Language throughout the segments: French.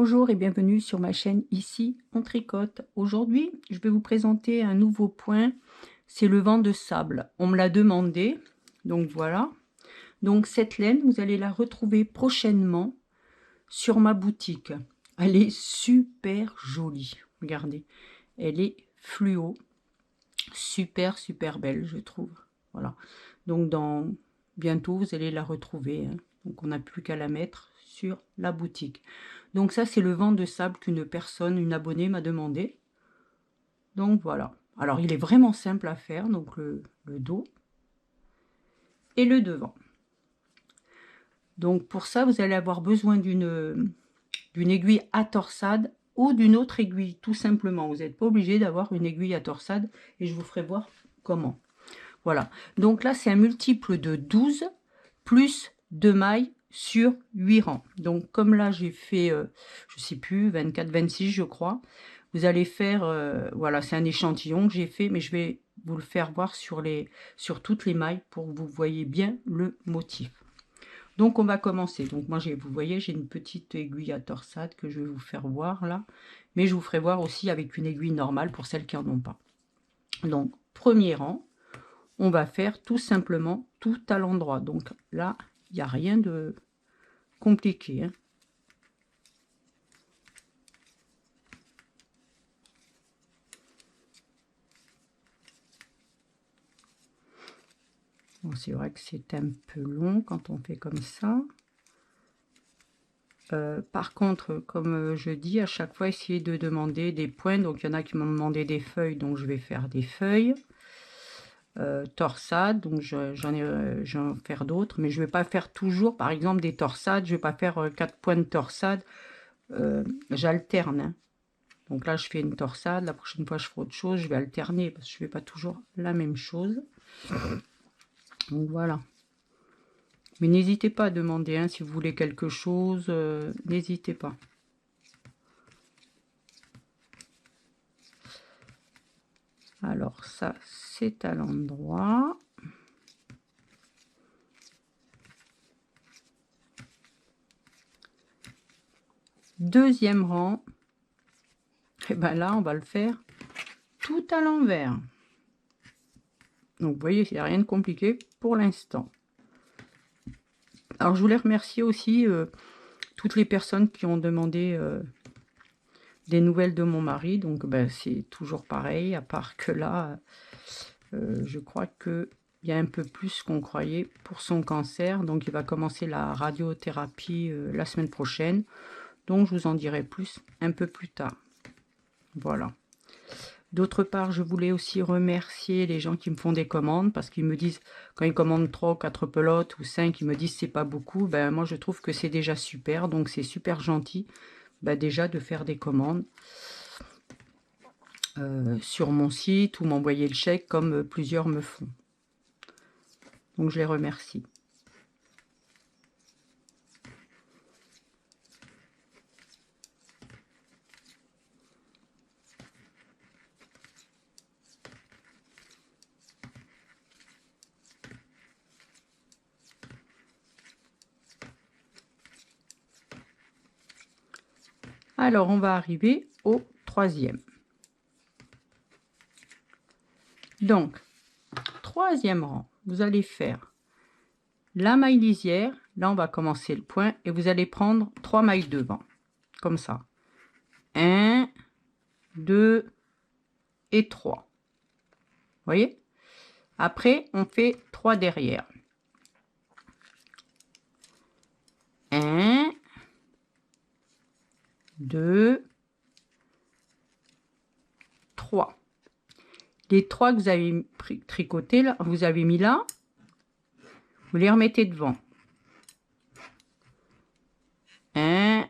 Bonjour et bienvenue sur ma chaîne Ici on tricote. Aujourd'hui, je vais vous présenter un nouveau point, c'est le vent de sable. On me l'a demandé, donc voilà. Donc cette laine, vous allez la retrouver prochainement sur ma boutique. Elle est super jolie, regardez. Elle est fluo, super belle je trouve. Voilà, donc bientôt vous allez la retrouver, hein. Donc on n'a plus qu'à la mettre sur la boutique. Donc ça c'est le vent de sable qu'une personne, une abonnée m'a demandé. Donc voilà, alors il est vraiment simple à faire. Donc le dos et le devant. Donc pour ça vous allez avoir besoin d'une aiguille à torsade ou d'une autre aiguille, tout simplement. Vous n'êtes pas obligé d'avoir une aiguille à torsade et je vous ferai voir comment. Voilà, donc là c'est un multiple de 12 plus 2 mailles sur 8 rangs. Donc comme là j'ai fait, je sais plus, 24, 26 je crois, vous allez faire, voilà, c'est un échantillon que j'ai fait, mais je vais vous le faire voir sur toutes les mailles pour que vous voyez bien le motif. Donc on va commencer. Donc moi vous voyez, j'ai une petite aiguille à torsade que je vais vous faire voir là, mais je vous ferai voir aussi avec une aiguille normale pour celles qui n'en ont pas. Donc premier rang, on va faire tout simplement tout à l'endroit. Donc là, il n'y a rien de compliqué, hein. Bon, c'est vrai que c'est un peu long quand on fait comme ça. Par contre, comme je dis, à chaque fois, essayez de demander des points. Donc, il y en a qui m'ont demandé des feuilles, donc je vais faire des feuilles. Torsades, donc j'en vais faire d'autres, mais je vais pas faire toujours, par exemple, des torsades. Je vais pas faire 4 points de torsade. J'alterne, hein. Donc là, je fais une torsade. La prochaine fois, je ferai autre chose. Je vais alterner parce que je fais pas toujours la même chose. Donc voilà. Mais n'hésitez pas à demander, hein, si vous voulez quelque chose. N'hésitez pas. Alors ça, c'est à l'endroit. Deuxième rang. Et ben là, on va le faire tout à l'envers. Donc vous voyez, il n'y a rien de compliqué pour l'instant. Alors je voulais remercier aussi toutes les personnes qui ont demandé des nouvelles de mon mari. Donc ben, c'est toujours pareil, à part que là, je crois qu'il y a un peu plus qu'on croyait pour son cancer. Donc il va commencer la radiothérapie la semaine prochaine. Donc je vous en dirai plus un peu plus tard. Voilà. D'autre part, je voulais aussi remercier les gens qui me font des commandes, parce qu'ils me disent, quand ils commandent 3 ou 4 pelotes ou 5, ils me disent c'est pas beaucoup. Ben moi je trouve que c'est déjà super, donc c'est super gentil déjà de faire des commandes sur mon site ou m'envoyer le chèque comme plusieurs me font. Donc je les remercie. Alors on va arriver au troisième. Donc, troisième rang, vous allez faire la maille lisière. Là, on va commencer le point et vous allez prendre 3 mailles devant, comme ça. 1, 2 et 3. Vous voyez? Après, on fait 3 derrière. 1, 2, 3. Les 3 que vous avez tricoté là, vous avez mis là, vous les remettez devant. 1,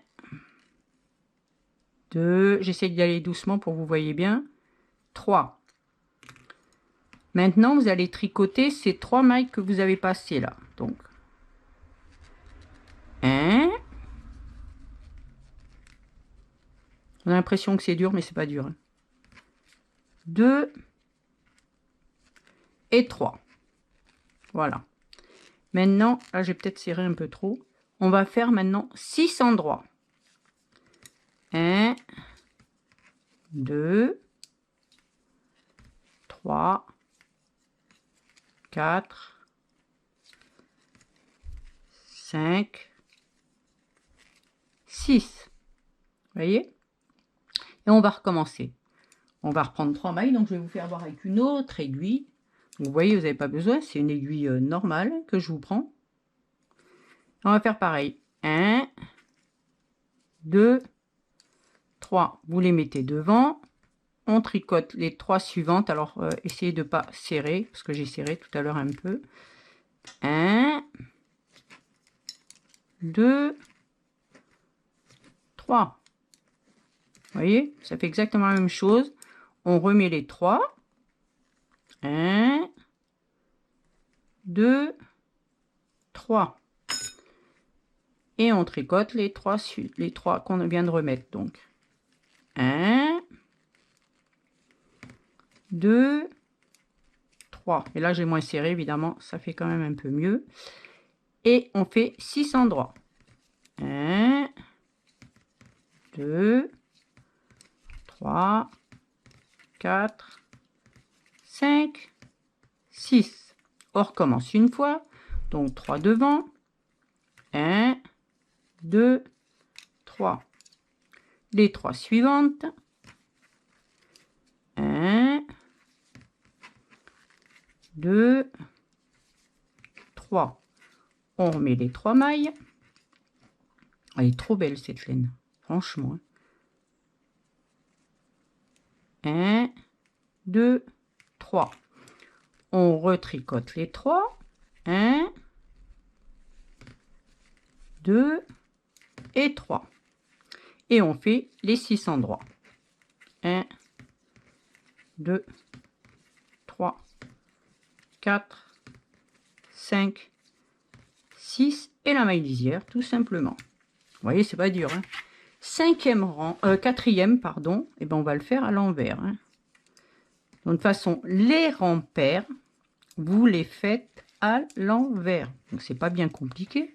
2, j'essaie d'y aller doucement pour que vous voyez bien. 3. Maintenant, vous allez tricoter ces 3 mailles que vous avez passées là. Donc, 1. On a l'impression que c'est dur, mais c'est pas dur, hein. 2 et 3. Voilà. Maintenant, là, j'ai peut-être serré un peu trop. On va faire maintenant 6 endroits. 1, 2, 3, 4, 5, 6. Vous voyez? Et on va recommencer. On va reprendre 3 mailles, donc je vais vous faire voir avec une autre aiguille. Vous voyez, vous n'avez pas besoin, c'est une aiguille normale que je vous prends. On va faire pareil. 1, 2, 3. Vous les mettez devant. On tricote les 3 suivantes. Alors, essayez de ne pas serrer, parce que j'ai serré tout à l'heure un peu. 1, 2, 3. Vous voyez, ça fait exactement la même chose. On remet les 3. 1, 2, 3. Et on tricote les 3 qu'on vient de remettre. Donc, 1, 2, 3. Et là, j'ai moins serré, évidemment. Ça fait quand même un peu mieux. Et on fait 6 endroits. 1, 2, 3, 4, 5, 6. On recommence une fois. Donc, 3 devant. 1, 2, 3. Les 3 suivantes. 1, 2, 3. On remet les 3 mailles. Elle est trop belle cette laine, franchement. 1, 2, 3. On retricote les 3. 1, 2 et 3. Et on fait les 6 endroits. 1, 2, 3, 4, 5, 6 et la maille lisière, tout simplement. Vous voyez, c'est pas dur. Hein. Quatrième, pardon, et ben on va le faire à l'envers. Hein. De toute façon, les rangs pairs, vous les faites à l'envers. Donc c'est pas bien compliqué.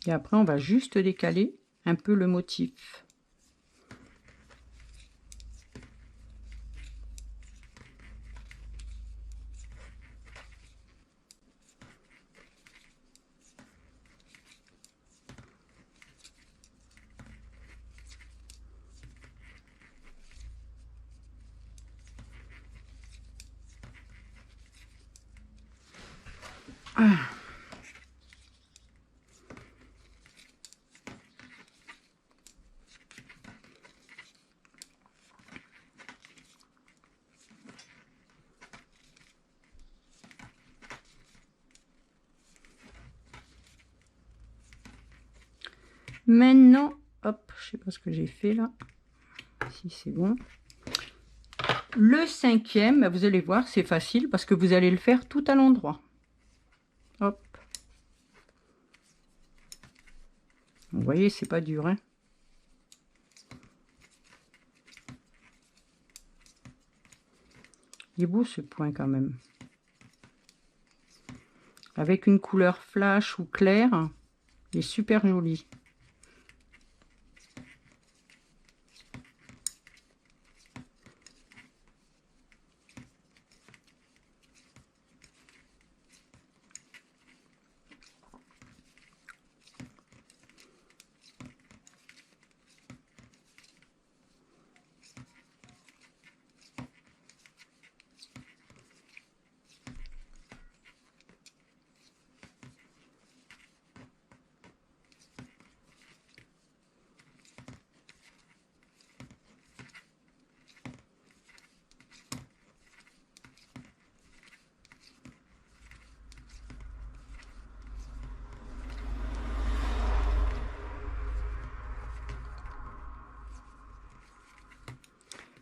Et après, on va juste décaler un peu le motif. Ah. Maintenant, hop, je sais pas ce que j'ai fait là. Si c'est bon. Le 5e, vous allez voir, c'est facile parce que vous allez le faire tout à l'endroit. Hop. Vous voyez, c'est pas dur, hein. Il est beau ce point quand même. Avec une couleur flash ou claire, il est super joli.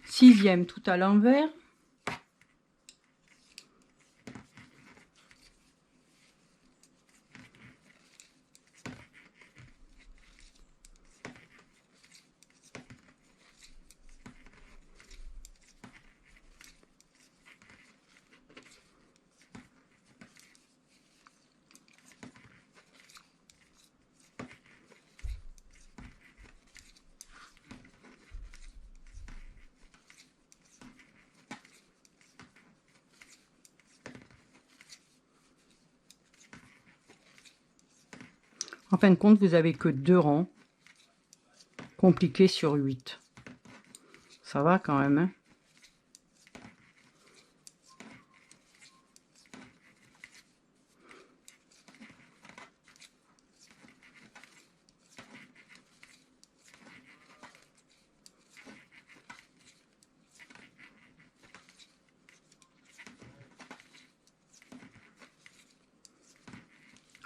Sixième tout à l'envers. En fin de compte, vous avez que 2 rangs compliqués sur 8. Ça va quand même, hein?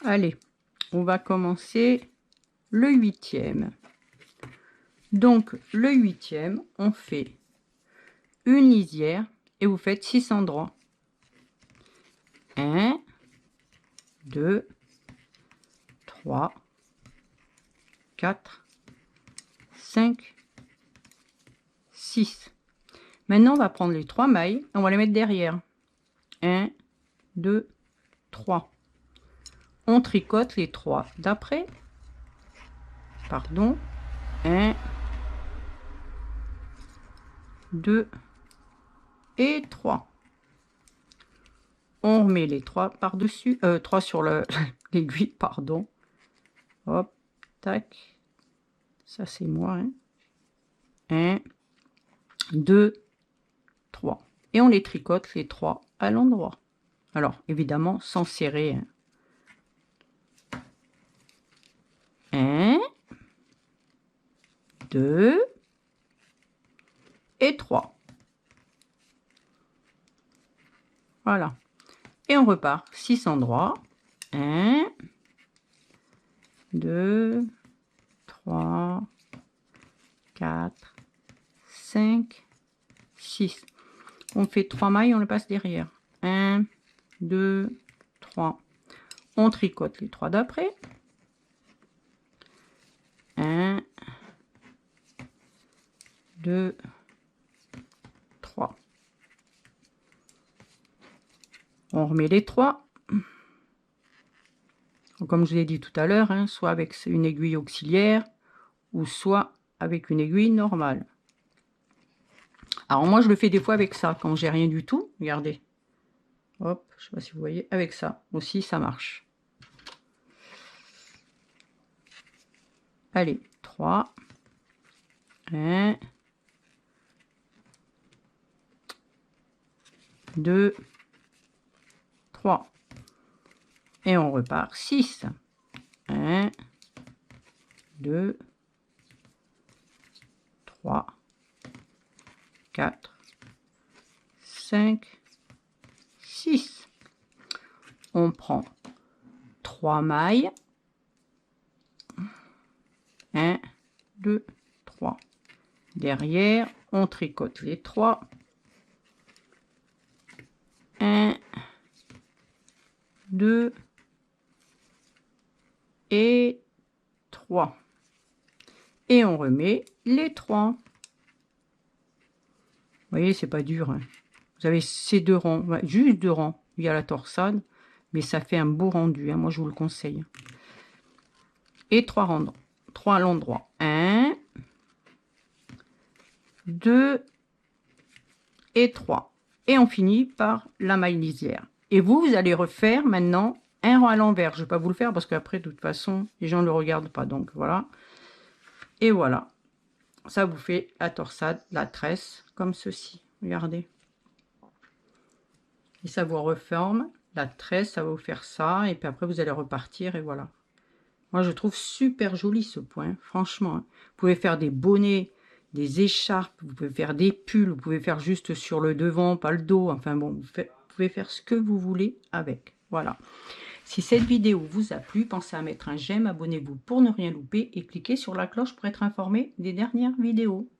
Allez, on va commencer le 8e. Donc, le 8e, on fait une lisière et vous faites 6 endroits. 1, 2, 3, 4, 5, 6. Maintenant, on va prendre les 3 mailles et on va les mettre derrière. 1, 2, 3. On tricote les 3 d'après. Pardon. 1, 2 et 3. On remet les 3 par-dessus. 3 sur l'aiguille, pardon. Hop, tac. Ça, c'est moi. 1, 2, 3. Et on les tricote les 3 à l'endroit. Alors, évidemment, sans serrer. 1, 2 et 3. Voilà. Et on repart 6 endroits. 1, 2, 3, 4, 5, 6. On fait 3 mailles, on le passe derrière. 1, 2, 3. On tricote les 3 d'après. 1, 2, 3. On remet les 3. Comme je vous l'ai dit tout à l'heure, hein, soit avec une aiguille auxiliaire ou soit avec une aiguille normale. Alors moi je le fais des fois avec ça, quand j'ai rien du tout. Regardez. Hop, je sais pas si vous voyez, avec ça aussi ça marche. Allez, 3. 1, 2, 3. Et on repart 6. 1, 2, 3, 4, 5, 6. On prend 3 mailles. 1, 2, 3. Derrière, on tricote les 3. 1, 2 et 3. Et on remet les 3. Vous voyez, c'est pas dur, hein. Vous avez ces 2 rangs, juste 2 rangs. Il y a la torsade, mais ça fait un beau rendu, hein. Moi, je vous le conseille. Et 3 rangs, 3 à l'endroit. 1, 2 et 3. Et on finit par la maille lisière. Et vous allez refaire maintenant un rang à l'envers. Je ne vais pas vous le faire parce qu'après, de toute façon, les gens ne le regardent pas. Donc, voilà. Et voilà. Ça vous fait la torsade, la tresse, comme ceci. Regardez. Et ça vous reforme. La tresse, ça va vous faire ça. Et puis après, vous allez repartir. Et voilà. Moi, je trouve super joli ce point. Franchement. Hein. Vous pouvez faire des bonnets, des écharpes. Vous pouvez faire des pulls. Vous pouvez faire juste sur le devant, pas le dos. Enfin bon, vous pouvez faire ce que vous voulez avec. Voilà. Si cette vidéo vous a plu, pensez à mettre un j'aime, abonnez-vous pour ne rien louper et cliquez sur la cloche pour être informé des dernières vidéos.